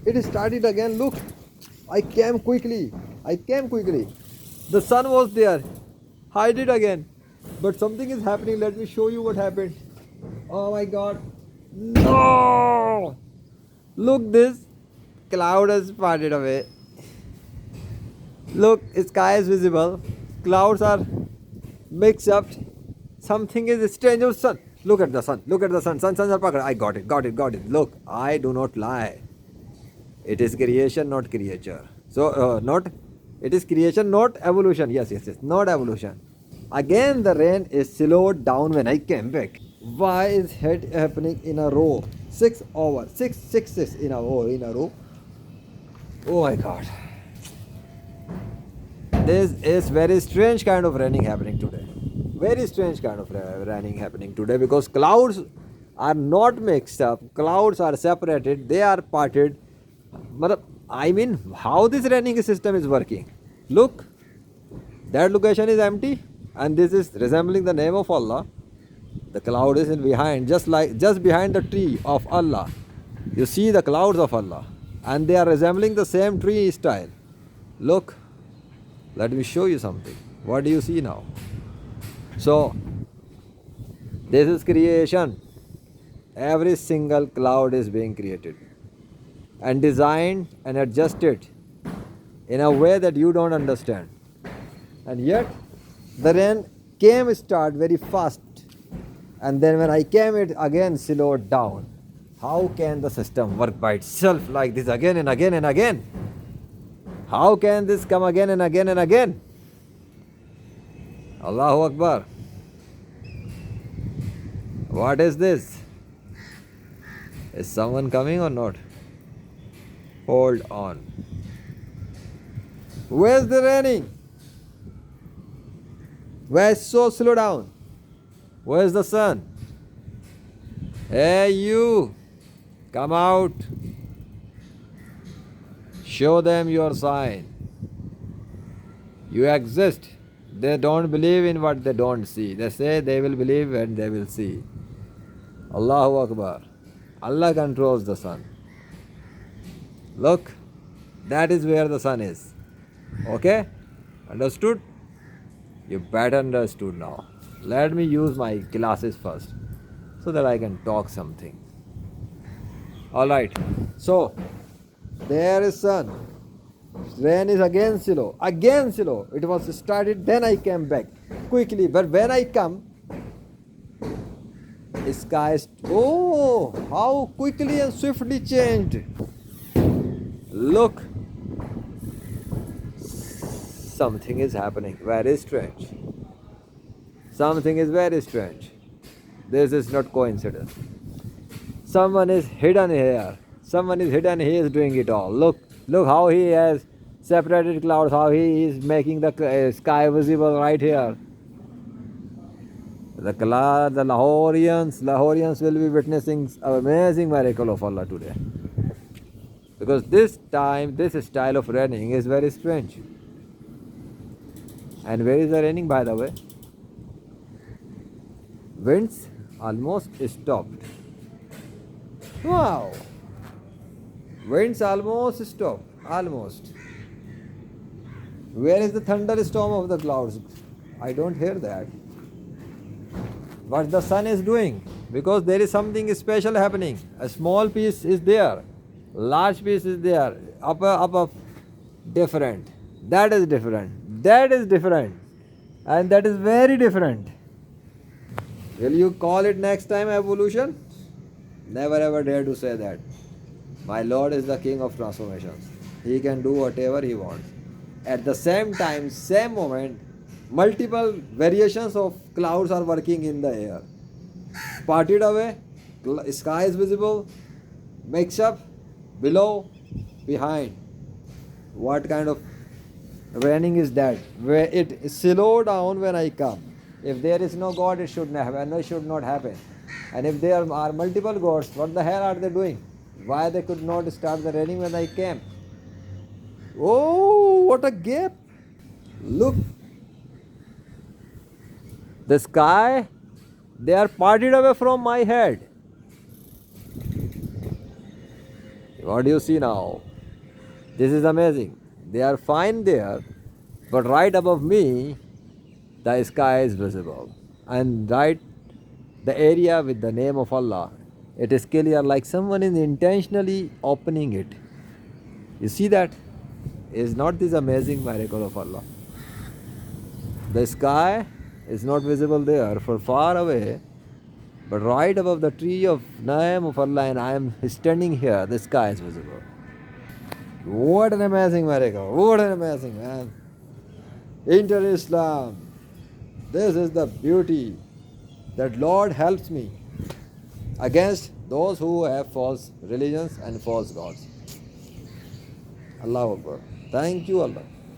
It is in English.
It started again. Look, I came quickly. I came quickly. The sun was there. Hide it again. But something is happening. Let me show you what happened. Oh my god. No! Look, this cloud has parted away. Look, sky is visible. Clouds are mixed up. Something is strange. Oh, sun. Look at the sun. Look at the sun. Sun, sun, sun. I got it. Got it. Got it. Look, I do not lie. It is creation, not creature. So, not. It is creation, not evolution. Yes, yes, yes. Not evolution. Again, the rain is slowed down when I came back. Why is it happening in a row? 6 over 6 in a row. Oh my God. This is very strange kind of raining happening today. Very strange kind of raining happening today because clouds are not mixed up. Clouds are separated. They are parted. I mean, how this raining system is working? Look, that location is empty, and this is resembling the name of Allah. The cloud is in behind, just behind the tree of Allah. You see the clouds of Allah, and they are resembling the same tree style. Look, let me show you something. What do you see now? So, this is creation. Every single cloud is being created and designed and adjusted in a way that you don't understand. And yet, the rain came start very fast, and then when I came, it again slowed down. How can the system work by itself like this again and again and again? How can this come again and again and again? Allahu Akbar. What is this? Is someone coming or not? Hold on. Where's the raining? Where's so slow down? Where's the sun? Hey you, come out. Show them your sign. You exist. They don't believe in what they don't see. They say they will believe when they will see. Allahu Akbar. Allah controls the sun. Look, that is where the sun is. Okay? Understood? You better understood now. Let me use my glasses first so that I can talk something. Alright. So, there is sun. Rain is again slow. Again slow. It was started, then I came back quickly. But when I come, sky is... Oh, how quickly and swiftly changed. Look. Something is happening. Very strange. Something is very strange. This is not coincidence. Someone is hidden here. Someone is hidden. He is doing it all. Look how he has separated clouds. How he is making the sky visible right here. The Lahorians will be witnessing an amazing miracle of Allah today. Because this style of raining is very strange. And where is the raining, by the way? Winds almost stopped. Wow! Winds almost stopped. Almost. Where is the thunderstorm of the clouds? I don't hear that. What the sun is doing? Because there is something special happening. A small piece is there. Large piece is there. Up. Different. That is different. That is different. And that is very different. Will you call it next time evolution? Never ever dare to say that. My Lord is the King of transformations. He can do whatever He wants. At the same time, same moment, multiple variations of clouds are working in the air. Parted away, sky is visible, mix up, below, behind. What kind of raining is that? Where it slow down when I come. If there is no God, it should not happen. And if there are multiple gods, what the hell are they doing? Why they could not start the raining when I came? Oh, what a gap! Look, the sky, they are parted away from my head. What do you see now? This is amazing. They are fine there, but right above me, the sky is visible. And right the area with the name of Allah, it is clear like someone is intentionally opening it. You see that? Is not this amazing miracle of Allah? The sky is not visible there for far away, but right above the tree of name of Allah, and I am standing here, the sky is visible. What an amazing miracle! What an amazing man! Enter Islam. This is the beauty that Lord helps me against those who have false religions and false gods. Allah Akbar. Thank you, Allah.